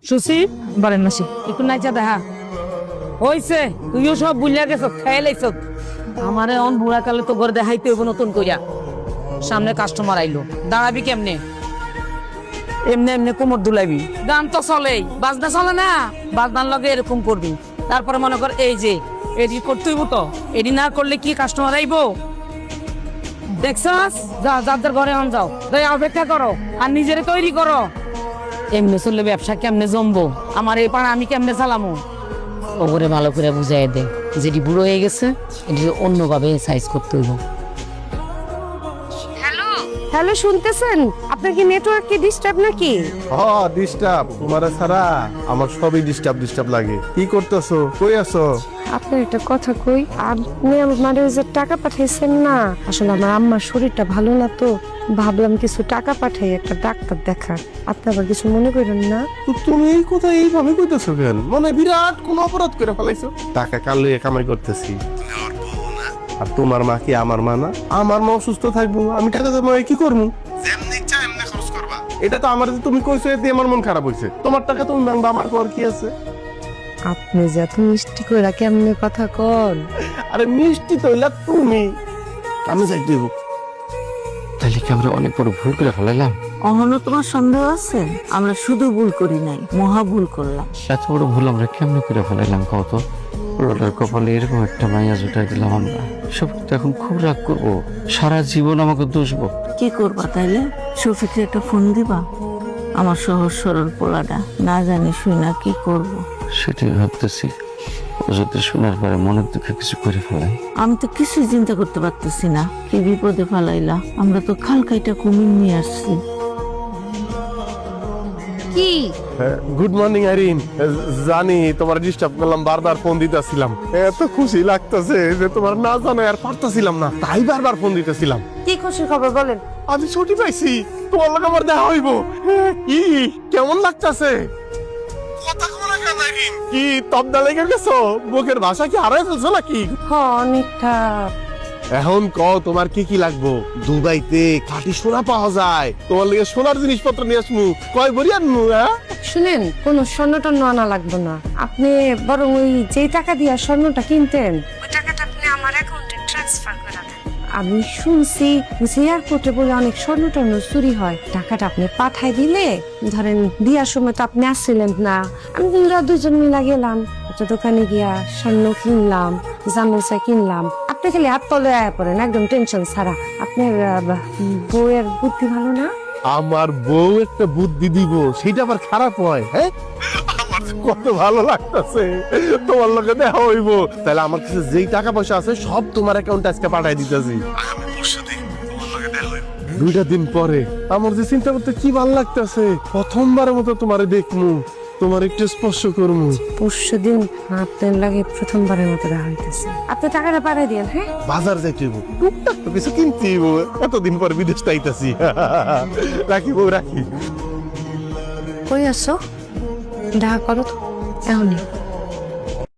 Susi বলেন মাসি একটু নাইচা দেখা হইছে, তুইও সব বুঝলিয়া গেছ, খেয়ে লাইছ। আমারে অন বুড়া কালে তো ঘরে দেখাইতে হইব নতুন কইরা। সামনে কাস্টমার আইলো, দাঁড়াবি কেমনে? এমনি এমনি কোমর দুলাইবি। গান তো চলেই, বাজনা চলে না? বাজনার লগে এরকম করবি। তারপরে মনে কর এই যে এডি করতে হইব, তো এডি না করলে কি কাস্টমার আইবো? দেখছস, যা যাদের ঘরে আন যাও, যাই অপেক্ষা করো আর নিজেরে তৈরি করো। এমনি চললে ব্যবসা কেমনে জমবো? আমার এই পাড়া আমি কেমনে চালামো? ওরে ভালো করে বুঝাই দে, যেটি বুড়ো হয়ে গেছে এটি অন্যভাবে সাইজ করতে হইব। হ্যালো, শুনতেছেন? আপনার কি নেটওয়ার্ক কি ডিস্টার্ব নাকি? ডিস্টার্ব তোমার ছাড়া আমার সবই ডিস্টার্ব লাগে। কি করতেছো? কই আছো? আপনার একটা কথা কই, আপনি আমার যে টাকা পাঠাইছেন না, আসলে আমার আম্মার শরীরটা ভালো না, তো ভাবলাম কিছু টাকা পাঠাই একটা ডাক্তার দেখার। আপনি আবার কিছু মনে করেন না? তো তুমি এই কথা এইভাবে কইতেছো কেন? মানে বিরাট কোন অপরাধ করে ফেলাইছো। টাকা কালে কামাই করতেছি, আর তোমার মা কি আমার মা না? আমার মা অসুস্থ থাকবো, আমি টাকা জমা কি করবো? যেমনি ইচ্ছা এমনি খরচ করবা। এটা তো আমার, তুমি কইছো এতে আমার মন খারাপ হইছে। তোমার টাকা তুমি ভাঙবা, আমার পর কি আছে? আপনি যে এত মিষ্টি করে কেমনে কথা কন? আরে মিষ্টি তো হইলা তুমি, আমি যাই দিব। তাহলে কি আমরা অনেক বড় ভুল করে ফেলাইলাম? অহনো তোমার সন্দেহ আছে? আমরা শুধু ভুল করি নাই, মহা ভুল করলাম। এত বড় ভুল আমরা কেমনে করে ফেলাইলাম কত? রোডের কপালে এরকম একটা মাইয়া জুটাই দিলাম আমরা। সব এখন খুব রাগ করবো, সারা জীবন আমাকে দোষবো। কি করবা তাইলে? শফিকে একটা ফোন দিবা? আমার সহজ সরল পোলাটা না জানি শুই না কি করব। সেটাই ভাবতেছি, ও যদি শোনার পরে মনের দুঃখে কিছু করে ফেলাই। আমি তো কিছুই চিন্তা করতে পারতেছি না, কি বিপদে ফেলাইলা। আমরা তো খালকাইটা কুমির নিয়ে আসছি। কি গুড মর্নিং আইরিন। জানি তোমার ডিস্টার্ব করলাম, বারবার ফোন দিতেছিলাম। এত খুশি লাগতেছে যে তোমার না জানো আর পারতাছিলাম না, তাই বারবার ফোন দিতেছিলাম। কি খুশির খবর বলেন? আমি ছুটি পাইছি, তোমার লগে আমার দেখা হইব। কি কেমন লাগতাছে? কথা কোন কেন আইরিন? কি তবদা লেগে গেছো? মুখের ভাষা কি হারাই ফেলছো নাকি? অনেকটা। এখন কও তোমার কি কি লাগবো? দুবাইতে খাঁটি সোনা পাওয়া যায়, তোমার লাগে সোনার জিনিসপত্র নিয়ে আসমু। কয় বড়ি আনমু? শুনেন, কোনো স্বর্ণ টর্ণ আনা লাগবে না। আপনি বরং ওই যেই টাকা দিয়ে স্বর্ণটা কিনতেন, ওই টাকাটা আপনি আমার অ্যাকাউন্টে ট্রান্সফার করে দেন। আমি শুনছি যে এয়ারপোর্টে বলে অনেক স্বর্ণ টর্ণ চুরি হয়। টাকাটা আপনি পাঠাই দিলে, ধরেন দিয়ার সময় তো আপনি আসছিলেন না, আমি দুজন মিলা গেলাম একটা দোকানে গিয়া স্বর্ণ কিনলাম, জামুচা কিনলাম। আপনি খালি হাত তলে আয়া পড়েন, একদম টেনশন ছাড়া। আপনার বউয়ের বুদ্ধি ভালো না? আমার বউ একটা বুদ্ধি দিব, সেটা আবার খারাপ হয়? হ্যাঁ, আমার কত ভালো লাগতেছে তোমার লগে দেখা হইব। তাহলে আমার কাছে যেই টাকা পয়সা আছে সব তোমার অ্যাকাউন্টে আজকে পাঠাই দিতেছি। আগামী পরশুদিন তোমার লগে দেখা হইব। 2টা দিন পরে আমার যে চিন্তা করতে কি ভালো লাগতেছে, প্রথমবারের মতো তোমারে দেখমু, তোমার একটু স্পর্শ করমু। পরশুদিন আপনার লাগে প্রথমবারের মতো দেখা হইতেছে। আপনি টাকাটা পাঠাই দিন। হ্যাঁ, বাজার যাইতে হইব, টুকটাক তো কিছু কিনতে হইব, এতদিন পর বিদেশ যাইতাছি। রাখি বউ, রাখি। কই আসো? দেখা করো তো এখনই।